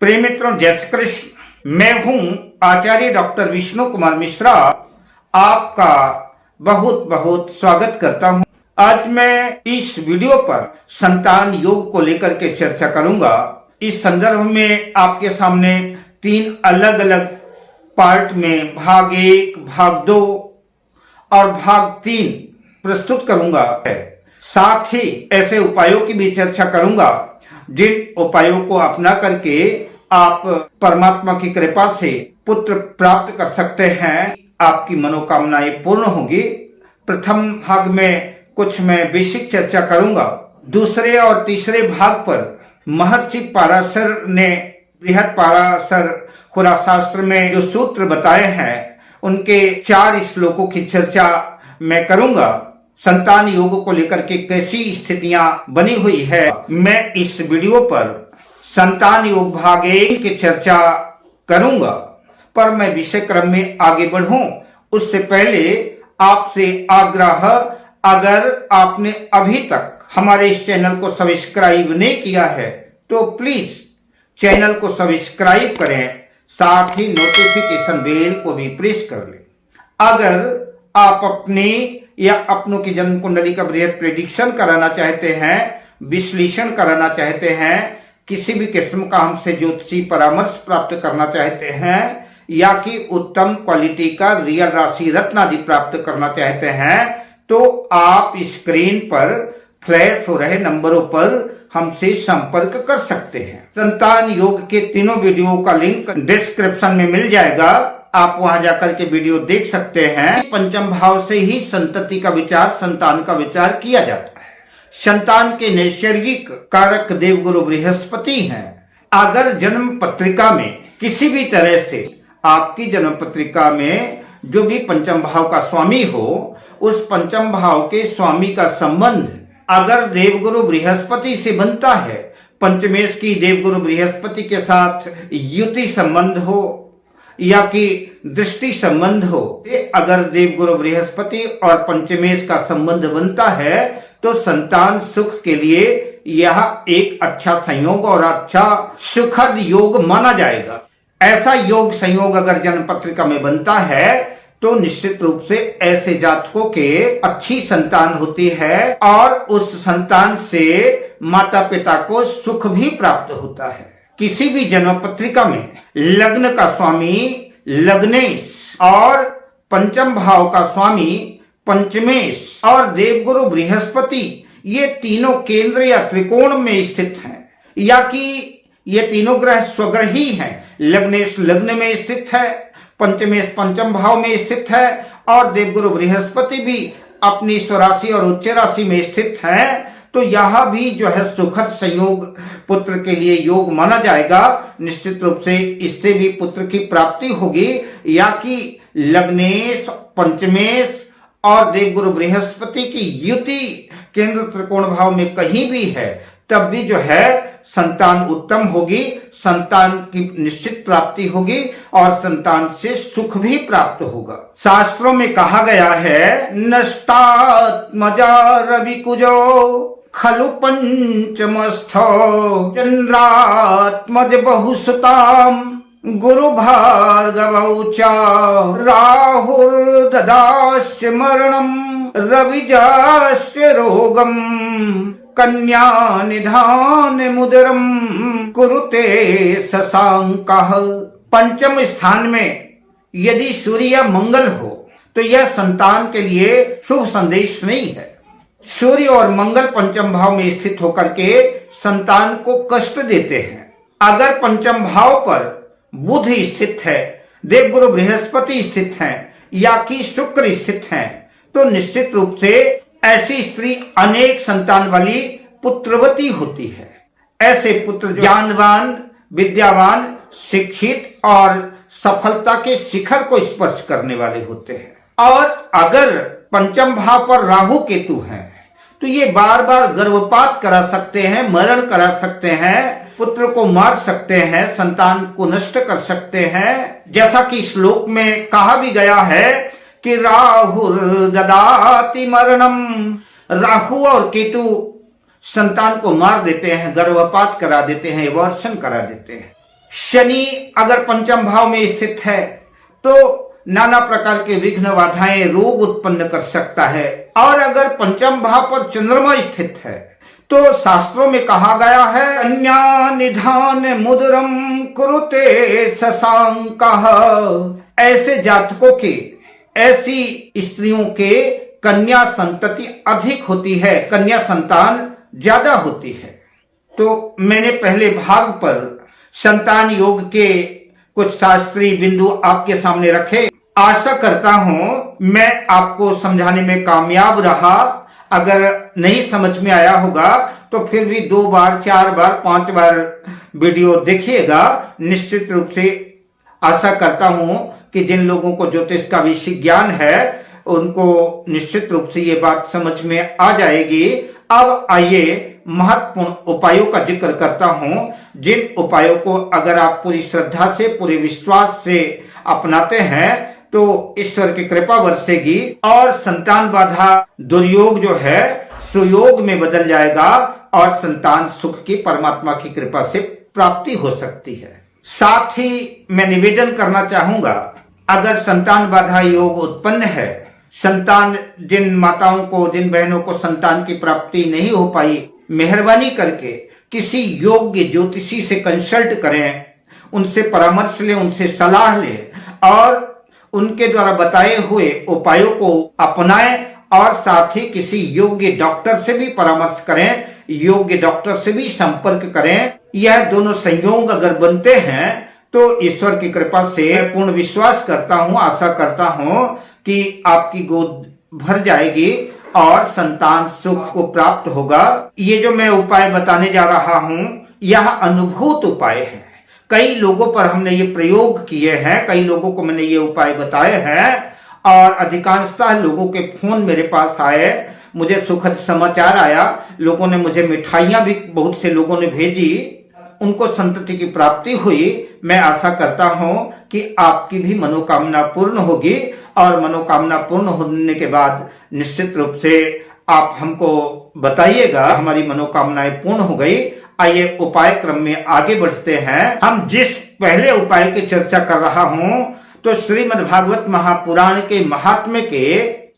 प्रिय मित्रों, जय श्री कृष्ण। मैं हूं आचार्य डॉक्टर विष्णु कुमार मिश्रा, आपका बहुत बहुत स्वागत करता हूं। आज मैं इस वीडियो पर संतान योग को लेकर के चर्चा करूंगा। इस संदर्भ में आपके सामने 3 अलग अलग पार्ट में भाग 1, भाग 2 और भाग 3 प्रस्तुत करूंगा। साथ ही ऐसे उपायों की भी चर्चा करूंगा जिन उपायों को अपना करके आप परमात्मा की कृपा से पुत्र प्राप्त कर सकते हैं, आपकी मनोकामनाएं पूर्ण होंगी। प्रथम भाग में कुछ मैं बेसिक चर्चा करूंगा। दूसरे और तीसरे भाग पर महर्षि पराशर ने बृहद पराशर खुराशास्त्र में जो सूत्र बताए हैं उनके 4 श्लोकों की चर्चा मैं करूंगा। संतान योग को लेकर के कैसी स्थितियां बनी हुई है, मैं इस वीडियो पर संतान योग भाग 1 की चर्चा करूंगा। पर मैं विषय क्रम में आगे बढ़ूं उससे पहले आपसे आग्रह, अगर आपने अभी तक हमारे इस चैनल को सब्सक्राइब नहीं किया है तो प्लीज चैनल को सब्सक्राइब करें, साथ ही नोटिफिकेशन बेल को भी प्रेस कर लें। अगर आप अपनी या अपनों की जन्म कुंडली का बृहद प्रेडिक्शन कराना चाहते हैं, विश्लेषण कराना चाहते हैं, किसी भी किस्म का हमसे ज्योतिषी परामर्श प्राप्त करना चाहते हैं या कि उत्तम क्वालिटी का रियल राशि रत्न आदि प्राप्त करना चाहते हैं तो आप स्क्रीन पर फ्लैश हो रहे नंबरों पर हमसे संपर्क कर सकते हैं। संतान योग के तीनों वीडियो का लिंक डिस्क्रिप्शन में मिल जाएगा, आप वहां जाकर के वीडियो देख सकते हैं। पंचम भाव से ही संतति का विचार, संतान का विचार किया जाता है। संतान के नैसर्गिक कारक देवगुरु बृहस्पति हैं। अगर जन्म पत्रिका में किसी भी तरह से आपकी जन्म पत्रिका में जो भी पंचम भाव का स्वामी हो, उस पंचम भाव के स्वामी का संबंध अगर देवगुरु बृहस्पति से बनता है, पंचमेश की देवगुरु बृहस्पति के साथ युति संबंध हो या कि दृष्टि संबंध हो, अगर देवगुरु बृहस्पति और पंचमेश का संबंध बनता है तो संतान सुख के लिए यह एक अच्छा संयोग और अच्छा सुखद योग माना जाएगा। ऐसा योग संयोग अगर जन्म पत्रिका में बनता है तो निश्चित रूप से ऐसे जातकों के अच्छी संतान होती है और उस संतान से माता पिता को सुख भी प्राप्त होता है। किसी भी जन्म पत्रिका में लग्न का स्वामी लग्नेश और पंचम भाव का स्वामी पंचमेश और देवगुरु बृहस्पति, ये तीनों केंद्र या त्रिकोण में स्थित हैं या कि ये तीनों ग्रह स्वग्रही हैं। लग्नेश लग्न में स्थित है, पंचमेश पंचम भाव में स्थित है और देवगुरु बृहस्पति भी अपनी स्वराशि और उच्च राशि में स्थित है, तो यह भी जो है सुखद संयोग पुत्र के लिए योग माना जाएगा। निश्चित रूप से इससे भी पुत्र की प्राप्ति होगी या कि लग्नेश पंचमेश और देवगुरु बृहस्पति की युति केंद्र त्रिकोण भाव में कहीं भी है, तब भी जो है संतान उत्तम होगी, संतान की निश्चित प्राप्ति होगी और संतान से सुख भी प्राप्त होगा। शास्त्रों में कहा गया है, नष्टात्मजा रविकुजो खलु पंचमस्थो चंद्रात्मज बहुसुताम गुरु भार्गवौ च राहुर्ददास्य मरणम रविजास्य रोगम कन्या निधान मुदरम कुरुते शशांकः। पंचम स्थान में यदि सूर्य या मंगल हो तो यह संतान के लिए शुभ संदेश नहीं है। सूर्य और मंगल पंचम भाव में स्थित होकर के संतान को कष्ट देते हैं। अगर पंचम भाव पर बुध स्थित है, देवगुरु बृहस्पति स्थित हैं या कि शुक्र स्थित हैं तो निश्चित रूप से ऐसी स्त्री अनेक संतान वाली पुत्रवती होती है। ऐसे पुत्र ज्ञानवान, विद्यावान, शिक्षित और सफलता के शिखर को स्पर्श करने वाले होते हैं। और अगर पंचम भाव पर राहु केतु हैं तो ये बार बार गर्भपात करा सकते हैं, मरण करा सकते हैं, पुत्र को मार सकते हैं, संतान को नष्ट कर सकते हैं। जैसा कि श्लोक में कहा भी गया है कि राहुर ददाति मरणम, राहु और केतु संतान को मार देते हैं, गर्भपात करा देते हैं, एबॉर्शन करा देते हैं। शनि अगर पंचम भाव में स्थित है तो नाना प्रकार के विघ्न बाधाएं रोग उत्पन्न कर सकता है। और अगर पंचम भाव पर चंद्रमा स्थित है तो शास्त्रों में कहा गया है अन्या निधान मुद्रम कुरुते शशांकः। ऐसे जातकों के, ऐसी स्त्रियों के कन्या संतति अधिक होती है, कन्या संतान ज्यादा होती है। तो मैंने पहले भाग पर संतान योग के कुछ शास्त्रीय बिंदु आपके सामने रखे। आशा करता हूं मैं आपको समझाने में कामयाब रहा। अगर नहीं समझ में आया होगा तो फिर भी 2 बार, 4 बार, 5 बार वीडियो देखिएगा। निश्चित रूप से आशा करता हूं कि जिन लोगों को ज्योतिष का विषय ज्ञान है उनको निश्चित रूप से ये बात समझ में आ जाएगी। अब आइए महत्वपूर्ण उपायों का जिक्र करता हूं, जिन उपायों को अगर आप पूरी श्रद्धा से, पूरे विश्वास से अपनाते हैं तो ईश्वर की कृपा बरसेगी और संतान बाधा दुर्योग जो है सुयोग में बदल जाएगा और संतान सुख की परमात्मा की कृपा से प्राप्ति हो सकती है। साथ ही मैं निवेदन करना चाहूंगा, अगर संतान बाधा योग उत्पन्न है, संतान जिन माताओं को, जिन बहनों को संतान की प्राप्ति नहीं हो पाई, मेहरबानी करके किसी योग्य ज्योतिषी से कंसल्ट करें, उनसे परामर्श लें, उनसे सलाह लें और उनके द्वारा बताए हुए उपायों को अपनाएं और साथ ही किसी योग्य डॉक्टर से भी परामर्श करें, योग्य डॉक्टर से भी संपर्क करें। यह दोनों संयोग अगर बनते हैं तो ईश्वर की कृपा से पूर्ण विश्वास करता हूं, आशा करता हूं कि आपकी गोद भर जाएगी और संतान सुख को प्राप्त होगा। ये जो मैं उपाय बताने जा रहा हूं यह अनुभूत उपाय है। कई लोगों पर हमने ये प्रयोग किए हैं, कई लोगों को मैंने ये उपाय बताए हैं और अधिकांशतः लोगों के फोन मेरे पास आए, मुझे सुखद समाचार आया। लोगों ने मुझे मिठाइयां भी बहुत से लोगों ने भेजी, उनको संतति की प्राप्ति हुई। मैं आशा करता हूं कि आपकी भी मनोकामना पूर्ण होगी और मनोकामना पूर्ण होने के बाद निश्चित रूप से आप हमको बताइएगा हमारी मनोकामनाएं पूर्ण हो गई। आइए उपाय क्रम में आगे बढ़ते हैं। हम जिस पहले उपाय की चर्चा कर रहा हूं तो श्रीमद् भागवत महापुराण के महात्म्य के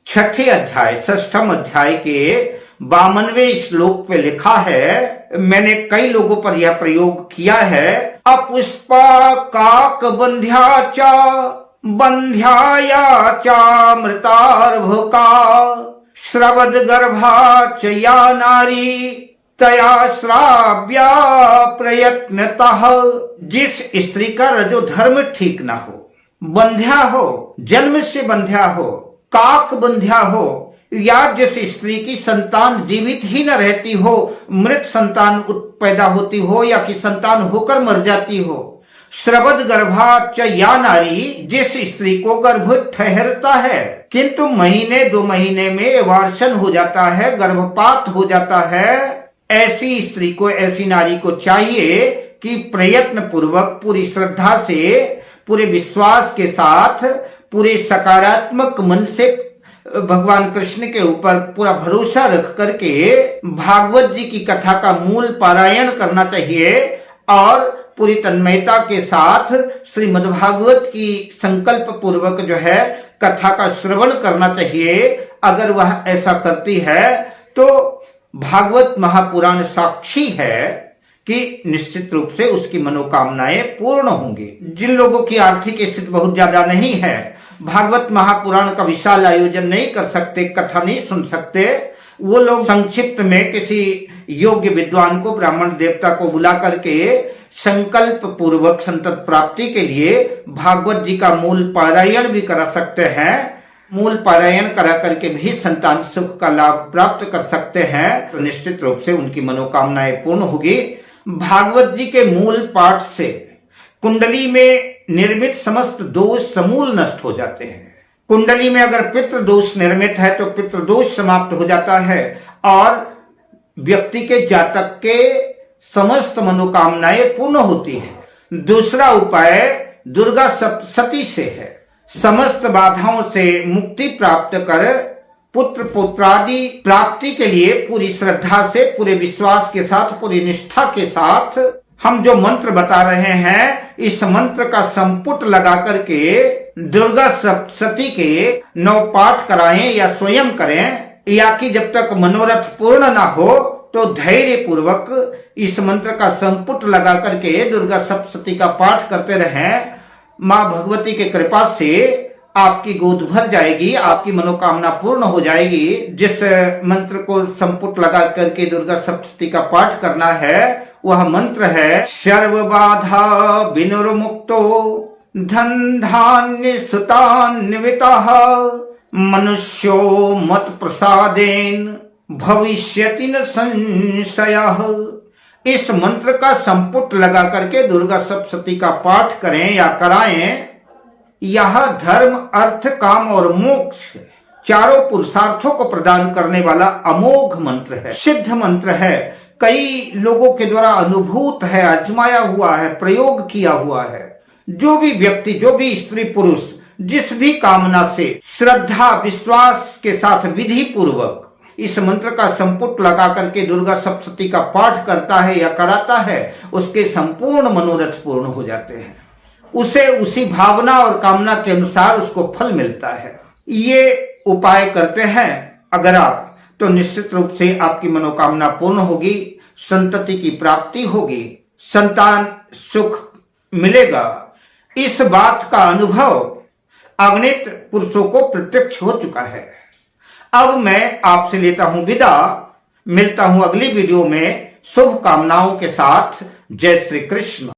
6ठे अध्याय, 6ठम अध्याय के 52वें श्लोक पे लिखा है, मैंने कई लोगों पर यह प्रयोग किया है। अपुष्पा काक बंध्या चा बंध्याया चामृतार्भका श्रवद गर्भा च या नारी तया श्राव्या प्रयत्नतः। जिस स्त्री का रजोधर्म ठीक ना हो, बंध्या हो, जन्म से बंध्या हो, काक बंध्या हो, या जिस स्त्री की संतान जीवित ही न रहती हो, मृत संतान पैदा होती हो या कि संतान होकर मर जाती हो, श्रवद गर्भा च या नारी, जिस स्त्री को गर्भ ठहरता है किंतु महीने 2 महीने में वार्षण हो जाता है, गर्भपात हो जाता है, ऐसी स्त्री को, ऐसी नारी को चाहिए कि प्रयत्न पूर्वक, पूरी श्रद्धा से, पूरे विश्वास के साथ, पूरे सकारात्मक मन से भगवान कृष्ण के ऊपर पूरा भरोसा रख करके भागवत जी की कथा का मूल पारायण करना चाहिए और पूरी तन्मयता के साथ श्रीमद् भागवत की संकल्प पूर्वक जो है कथा का श्रवण करना चाहिए। अगर वह ऐसा करती है तो भागवत महापुराण साक्षी है कि निश्चित रूप से उसकी मनोकामनाएं पूर्ण होंगी। जिन लोगों की आर्थिक स्थिति बहुत ज्यादा नहीं है, भागवत महापुराण का विशाल आयोजन नहीं कर सकते, कथा नहीं सुन सकते, वो लोग संक्षिप्त में किसी योग्य विद्वान को, ब्राह्मण देवता को बुला करके संकल्प पूर्वक संतत प्राप्ति के लिए भागवत जी का मूल पारायण भी करा सकते हैं। मूल पारायण करा करके भी संतान सुख का लाभ प्राप्त कर सकते हैं, तो निश्चित रूप से उनकी मनोकामनाएं पूर्ण होगी। भागवत जी के मूल पाठ से कुंडली में निर्मित समस्त दोष समूल नष्ट हो जाते हैं। कुंडली में अगर पितृ दोष निर्मित है तो पितृ दोष समाप्त हो जाता है और व्यक्ति के जातक के समस्त मनोकामनाएं पूर्ण होती हैं। दूसरा उपाय दुर्गा सप्तशती से है। समस्त बाधाओं से मुक्ति प्राप्त कर पुत्र पुत्रादि प्राप्ति के लिए पूरी श्रद्धा से, पूरे विश्वास के साथ, पूरी निष्ठा के साथ हम जो मंत्र बता रहे हैं, इस मंत्र का संपुट लगा करके दुर्गा सप्तशती के 9 पाठ कराएं या स्वयं करें, या कि जब तक मनोरथ पूर्ण ना हो तो धैर्य पूर्वक इस मंत्र का संपुट लगा करके दुर्गा सप्तशती का पाठ करते रहें। मां भगवती के कृपा से आपकी गोद भर जाएगी, आपकी मनोकामना पूर्ण हो जाएगी। जिस मंत्र को संपुट लगा करके दुर्गा सप्तशती का पाठ करना है वह मंत्र है सर्व बाधा विनुर्मुक्तो धन धान्य सुतान्वितः मनुष्यो मत प्रसादेन भविष्यति न संशयः। इस मंत्र का संपुट लगा करके दुर्गा सप्तशती का पाठ करें या कराएं। यह धर्म, अर्थ, काम और मोक्ष चारों पुरुषार्थों को प्रदान करने वाला अमोघ मंत्र है, सिद्ध मंत्र है। कई लोगों के द्वारा अनुभूत है, आजमाया हुआ है, प्रयोग किया हुआ है। जो भी व्यक्ति, जो भी स्त्री पुरुष जिस भी कामना से श्रद्धा विश्वास के साथ विधि पूर्वक इस मंत्र का संपुट लगा करके दुर्गा सप्तशती का पाठ करता है या कराता है, उसके संपूर्ण मनोरथ पूर्ण हो जाते हैं। उसे उसी भावना और कामना के अनुसार उसको फल मिलता है। ये उपाय करते हैं अगर आप, तो निश्चित रूप से आपकी मनोकामना पूर्ण होगी, संतति की प्राप्ति होगी, संतान सुख मिलेगा। इस बात का अनुभव अगणित पुरुषों को प्रत्यक्ष हो चुका है। अब मैं आपसे लेता हूं विदा, मिलता हूं अगली वीडियो में शुभ कामनाओं के साथ। जय श्री कृष्ण।